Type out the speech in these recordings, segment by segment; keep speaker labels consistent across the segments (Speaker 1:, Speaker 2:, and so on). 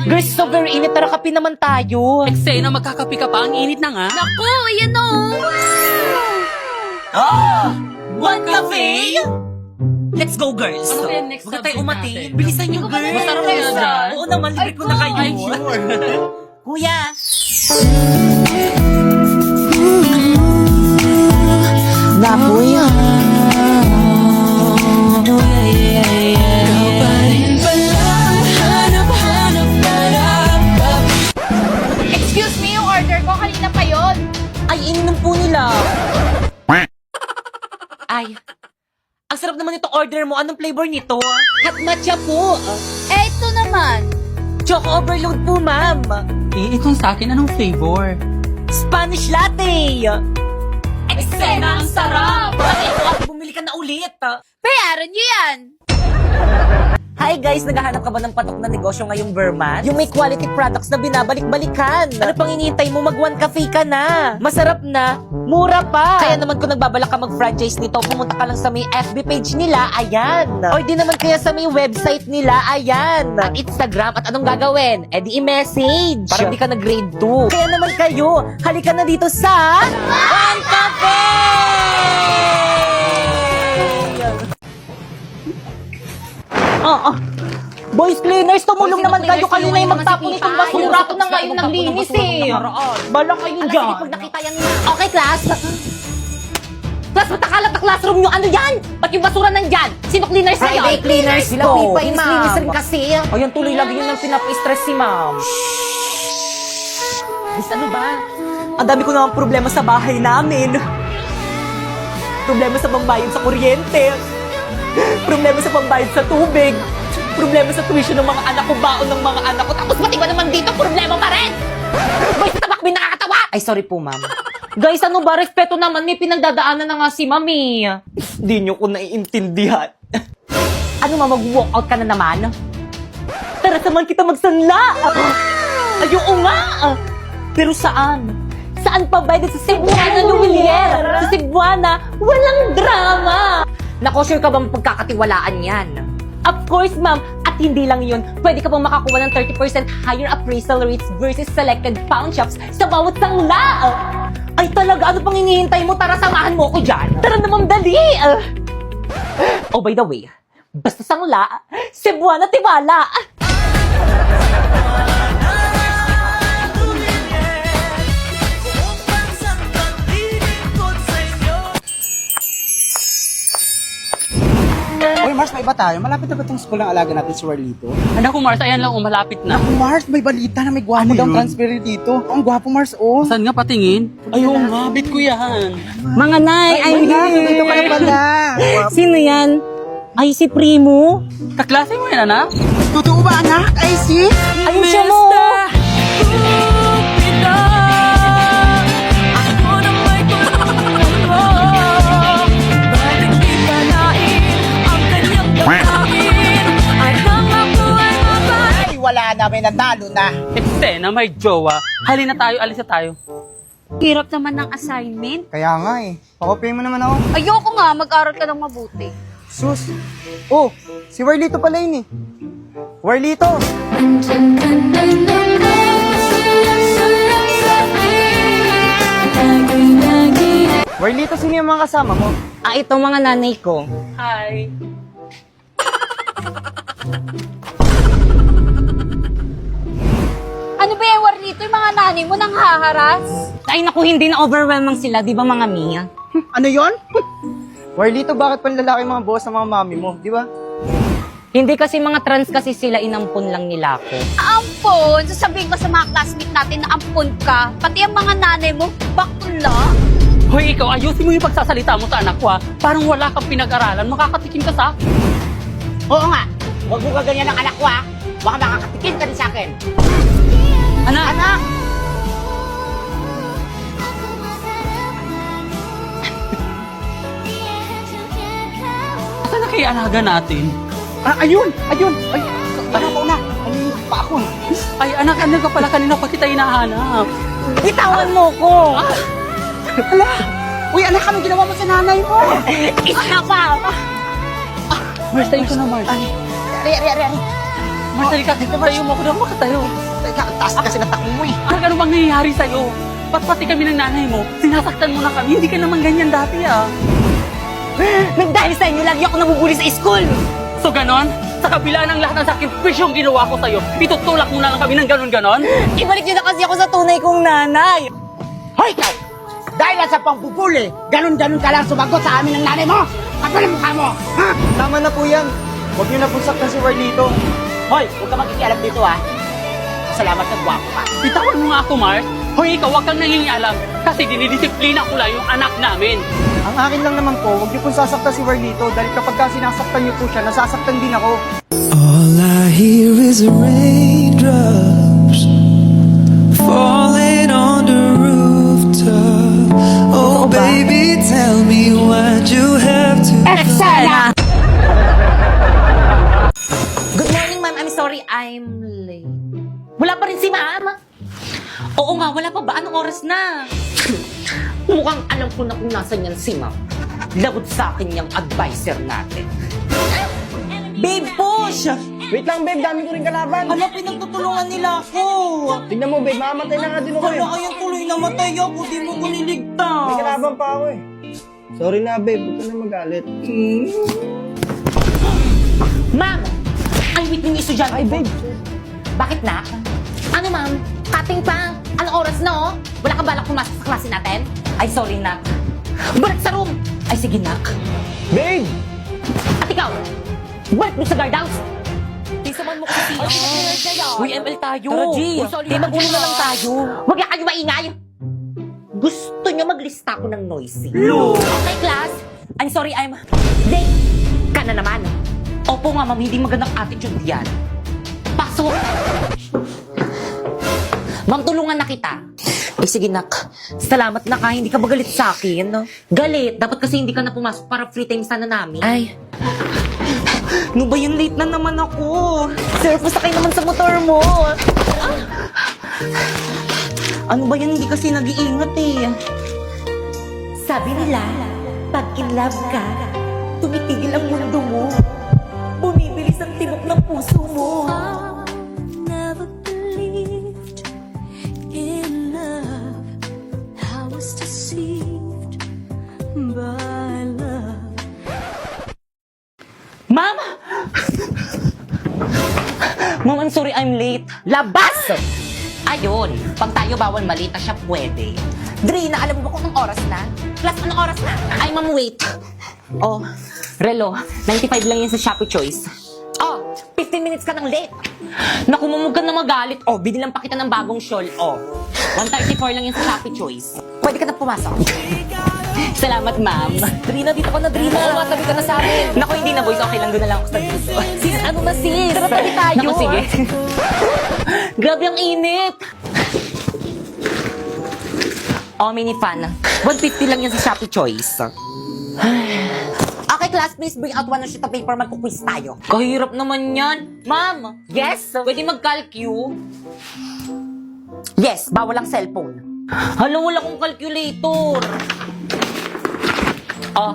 Speaker 1: Girls, so very init. Tara, kape naman tayo.
Speaker 2: Eksena, magkakapi ka pa. Ang init na nga.
Speaker 3: Naku, ayan o.
Speaker 1: One cafe? Let's go, girls.
Speaker 2: Ano kaya next
Speaker 1: Huwag tayo
Speaker 2: subject
Speaker 1: umati.
Speaker 2: natin?
Speaker 1: Bilisan nyo, girls.
Speaker 2: Masarap kaya dyan?
Speaker 1: Oo naman, libre ko na kayo.
Speaker 2: Ay, sure.
Speaker 1: Kuya. Napoy.
Speaker 3: Excuse me, yung order ko kanina pa yon.
Speaker 1: Ay, ininom po nila. Ay, ang sarap naman itong order mo. Anong flavor nito? Hot matcha po.
Speaker 3: Eh, ito naman.
Speaker 1: Choco overload po, ma'am.
Speaker 2: Eh, itong sa akin, anong flavor?
Speaker 1: Spanish latte.
Speaker 3: Eksena, ang sarap.
Speaker 1: Bumili ka na ulit.
Speaker 3: Bayaran niyo yan.
Speaker 1: Hi guys, naghahanap ka ba ng patok na negosyo ngayong Verman? Yung may quality products na binabalik-balikan. Ano pang hinihintay mo? Mag-one cafe ka na. Masarap na, mura pa. Kaya naman kung nagbabalak ka mag-franchise nito, pumunta ka lang sa may FB page nila, ayan. Or di naman kaya sa may website nila, ayan. At Instagram, at anong gagawin? Eh di i-message. Para di ka na grade 2. Kaya naman kayo, halika na dito sa One Cafe! Boys cleaners, tumulong naman kayo. Kayo na yung magtapon itong basura. Ako na nga yung naglinis eh. Bala kayo dyan. Pag nakita yan na. Okay, class. Class, matakalat na classroom nyo. Ano yan? Ba't yung basura nandyan? Sino cleaners na yun?
Speaker 4: Friday cleaners
Speaker 1: Sila
Speaker 4: ko.
Speaker 1: Pipay, ma'am.
Speaker 4: Linis rin kasi.
Speaker 1: Ayan, tuloy lagi yun ang pinapa-stress si ma'am. Miss, ano ba? Ang dami ko naman problema sa bahay namin. Problema sa pambayad sa kuryente. Problema sa pambayad sa tubig. Problema sa tuition ng mga anak ko, baon ng mga anak ko. Tapos pati ba naman dito, problema pa rin! Boy, sa tabak, nakakatawa! Ay, sorry po, ma'am. Guys, ano ba? Respeto naman. May pinagdadaanan na nga si mami. Hindi nyo ko naiintindihan. Ano, ma'am? Mag-walkout ka na naman? Tara, saman kita magsanla! Ayoko nga! Pero saan? Saan pa ba? Sa Cebuana, Luwilier! Sa Cebuana, walang drama! Nako, sure ka bang pagkakatiwalaan yan? Of course, ma'am. At hindi lang yun, pwede ka pang makakuha ng 30% higher appraisal rates versus selected pawn shops sa bawat sangla. Ay talaga, ano pang hinihintay mo? Tara, samahan mo ko dyan. Tara naman, dali. Oh, by the way, basta sangla, Cebuana tiwala.
Speaker 4: Uy, Mars, may iba tayo. Malapit na ba itong school ng alaga natin si Warlito?
Speaker 2: Anak ko, Mars, ayan lang, malapit na.
Speaker 4: Naku, Mars, may balita na may gwapo daw transfer dito. Ang gwapo, Mars, oh.
Speaker 2: Saan nga patingin? Ayaw nga, bit ko yan.
Speaker 1: Mga nay,
Speaker 4: Ay, dito ka na pala.
Speaker 1: Sino yan? Ay, si Primo.
Speaker 2: Kaklase mo yan, anak?
Speaker 4: Totoo ba, anak? Ay, si?
Speaker 1: Ayun siya mo.
Speaker 4: Ay, wala na, may natalo na.
Speaker 2: Eksena, may jowa. Halina tayo, alis na tayo.
Speaker 3: Hirap naman ng assignment.
Speaker 4: Kaya nga eh. Pakopyahin mo naman ako.
Speaker 3: Ayoko nga, mag-aral ka ng mabuti.
Speaker 4: Sus. Oh, si Warlito pala yun eh. Warlito! Warlito, sino yung mga kasama mo?
Speaker 1: Ah, ito mga nanay ko.
Speaker 2: Hi.
Speaker 3: Ano ba yung warnito? Yung mga nanay mo nang haharas?
Speaker 1: Ay, naku, hindi na overwhelming sila. Di ba mga Mia?
Speaker 4: Ano yon? Warlito, bakit panlalaki mga boss ng mga mami mo? Di ba?
Speaker 1: Hindi kasi mga trans kasi sila, inampun lang nila ako.
Speaker 3: Ampon! Sasabihin ko sa mga classmate natin na ampon ka. Pati ang mga nanay mo, bakla.
Speaker 2: Hoy, ikaw, ayusin mo yung pagsasalita mo sa anak ko, ha? Parang wala kang pinag-aralan, makakatikim ka sa akin.
Speaker 5: Oo nga. Huwag mo gaganyan ng anak ko, ha? Baka makakatikin ka din sa akin.
Speaker 2: Anak!
Speaker 5: Anak!
Speaker 2: Saan na kaya alaga natin?
Speaker 4: Ah, ayun! Ayun! Ay, ano ko na? Ano pa ako?
Speaker 2: Ay, anak, ano ka pala kanina pa kita hinahanap?
Speaker 1: Bitawan mo ko!
Speaker 4: Ala! Uy, anak, ano ginawa mo sa nanay mo?
Speaker 1: Isa pa!
Speaker 2: Mars, tayo ko na, Mars.
Speaker 5: Ari.
Speaker 2: Marcelika, tayo mo ako na makatayo.
Speaker 5: Teka, ang taas kasi ng takbo mo eh.
Speaker 2: Ano bang nangyayari sa'yo? Ba't pati kami ng nanay mo? Sinasaktan mo na kami. Hindi ka naman ganyan dati ah.
Speaker 1: Nagdahil sa inyo, lagi ako nabubuli sa school!
Speaker 2: So ganon? Sa kabila ng lahat ng sakripisyong ginawa ko sa'yo, itutulak mo na lang kami ng ganon-ganon?
Speaker 1: Ibalik niyo na kasi ako sa tunay kong nanay!
Speaker 5: Hoy, ikaw! Dahil lang sa pangbubuli, ganun-ganun ka lang sumagot sa amin ng nanay mo! Kapal ang mukha mo! Ha?
Speaker 4: Tama na po yan. Huwag niyo na po saktan si Warlito.
Speaker 5: Hoy, huwag ka makikialam dito ha. Salamat na gwapo ka.
Speaker 2: Bitawan mo nga ako, Mars. Hoy, ikaw, huwag kang nangingialam. Kasi dinidisiplina ko lang yung anak namin.
Speaker 4: Ang akin lang naman po, huwag niyo pong sasaktan si Warlito dahil kapag ka sinasaktan niyo po siya, nasasaktan din ako.
Speaker 6: All I hear is raindrops falling on the rooftop. Oh, baby, tell me why'd you have to
Speaker 1: Eksena! Good morning, ma'am. I'm sorry, I'm late. Wala pa rin si ma'am. Oo nga, wala pa ba? Anong oras na?
Speaker 5: Mukhang alam ko na kung nasan yan si ma'am. Labot sa akin yung advisor natin.
Speaker 1: Babe, push!
Speaker 4: Wait lang, babe. Dami ko rin kalaban.
Speaker 1: Hala, pinagtutulungan nila ako.
Speaker 4: Tignan mo, babe. Mamamatay na nga din ako eh.
Speaker 1: Hala, ayun tuloy namatay ako. Di mo ko niligtas.
Speaker 4: May kalaban pa ako eh. Sorry na, babe. Huwag ka na magalit.
Speaker 1: Ma'am! Ang wait ng estudyante
Speaker 4: Ay, babe.
Speaker 1: Bakit na? Ano, ma'am? Cutting pa? Anong oras na, oh? Wala kang balak pumasok sa klase natin? Ay, sorry, nak. Balik sa room! Ay, sige, nak.
Speaker 4: Babe!
Speaker 1: At ikaw, balik mo sa guardhouse! Tisaman mo kasi Uy, ML tayo! Tara, G! Di magulo na lang tayo! Huwag na kayo maingay! Gusto nyo maglista ko ng noisy. Okay, class? I'm sorry, I'm late ka na naman. Opo nga, ma'am, hindi magandang attitude yan. Pasok! Ma'am, tulungan na kita. Eh, sige, nak. Salamat na ka. Hindi ka ba galit sa akin? Galit? Dapat kasi hindi ka na pumasok para free time sana namin. Ay. No ba yun? Late na naman ako. Sir, pasakay naman sa motor mo. Ano ba yan? Hindi kasi nag-iingat eh. Sabi nila, pag in love ka, tumitigil ang mundo mo. Bumibilis ang tibok ng puso mo.
Speaker 7: Never believed in love. I was deceived by love.
Speaker 1: Ma'am! Ma'am, I'm sorry I'm late. Labas! Ayun, pag tayo bawal malita siya pwede. Drina, alam mo ba kung anong oras na? Class, anong oras na? Ay, ma'am, wait. Oh, Relo, 95 lang yan sa Shopee Choice. Oh, 15 minutes ka nang late. Naku, mamug ka na magalit. Oh, binilang pa kita ng bagong shawl. Oh, 134 lang yan sa Shopee Choice. Pwede ka na pumasok. Salamat, ma'am. Drina, dito ka na, Drina. Matabi ka na sa amin. Naku, hindi na, boys. Okay lang, doon na lang ako sa dito. Sis, ano na, sis? Tara, tabi tayo. Naku, sige. Grabe ang init. Oh, mini fan. 150 lang yan sa Shopee Choice. Okay, class, please bring out one sheet of paper. Magkuquiz tayo. Kahirap naman yan. Ma'am, yes? Pwede mag-calcu? Yes, bawal ang cellphone. Hala, wala kong calculator. Oh,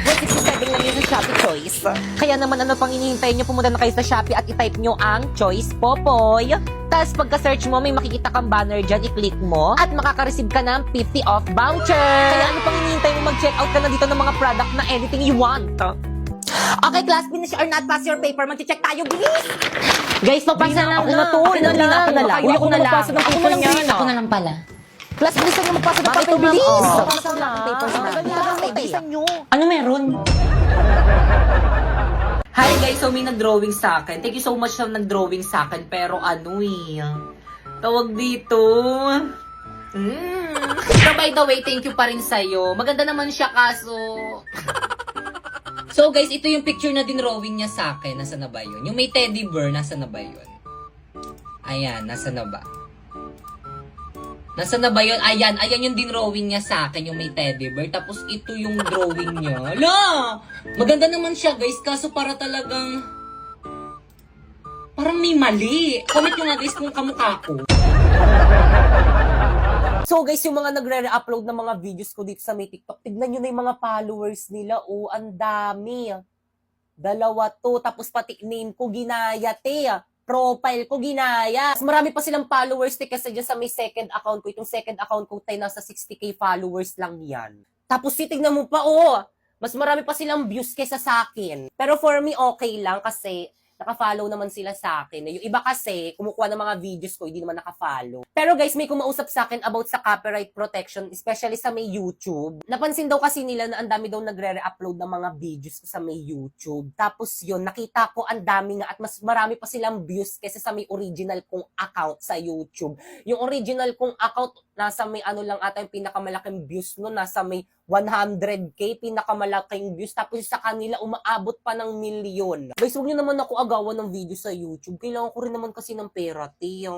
Speaker 1: 167 lang yun sa Shopee Choice. Kaya naman ano pang hinihintay nyo, pumunta na kayo sa Shopee at itype nyo ang Choice Popoy. Tapos pagka-search mo, may makikita kang banner dyan, i-click mo at makaka-receive ka ng 50 off voucher. Kaya ano pang hinihintay mo, mag-check out ka na dito ng mga product na anything you want. Okay, class, finish or not pass your paper. Mag-check tayo, bilis! Guys, papasa na ako na to. Ako na lang. Uy, ako na lang. Ako na lang pala. Class, bilisan nyo magpasa ng paper, bilis! Papasa na ang papers na. Bilisan nyo. Ano meron? Hi guys, so may nag-drawing sa akin. Thank you so much sa nag-drawing sa akin. Pero ano eh, tawag dito. Pero by the way, thank you pa rin sa'yo. Maganda naman siya kaso... So guys, ito yung picture na dinrawing niya sa akin. Nasa na ba yun? Yung may teddy bear, nasa na ba yun? Ayan, nasa na ba? Nasa na ba yun? Ayan, ayan yung dinrawing niya sa akin, yung may teddy bear. Tapos ito yung drawing niya. Hala! Maganda naman siya guys, kaso para talagang... Parang may mali. Comment nyo nga guys kung kamukha ko. So guys, yung mga nagre-upload ng mga videos ko dito sa may TikTok, tignan nyo na yung mga followers nila. Oh, ang dami. 2 to, tapos pati name ko, ginayate.
Speaker 8: profile ko, ginaya. Mas marami pa silang followers kasi dyan sa may second account ko. Itong second account ko tayo nasa 60k followers lang yan. Tapos titignan mo pa, mas marami pa silang views kaysa sa akin. Pero for me, okay lang kasi naka-follow naman sila sa akin. Yung iba kasi, kumukuha ng mga videos ko, hindi naman naka-follow. Pero guys, may kumausap sa akin about sa copyright protection, especially sa may YouTube. Napansin daw kasi nila na ang dami daw nagre-re-upload ng mga videos ko sa may YouTube. Tapos yun, nakita ko ang dami nga at mas marami pa silang views kaysa sa may original kong account sa YouTube. Yung original kong account, nasa may ano lang ata yung pinakamalaking views no, nasa may 100k, pinakamalaking views. Tapos sa kanila, umaabot pa ng milyon. Guys, huwag niyo naman ako agawan ng video sa YouTube. Kailangan ko rin naman kasi ng pera, tiyo.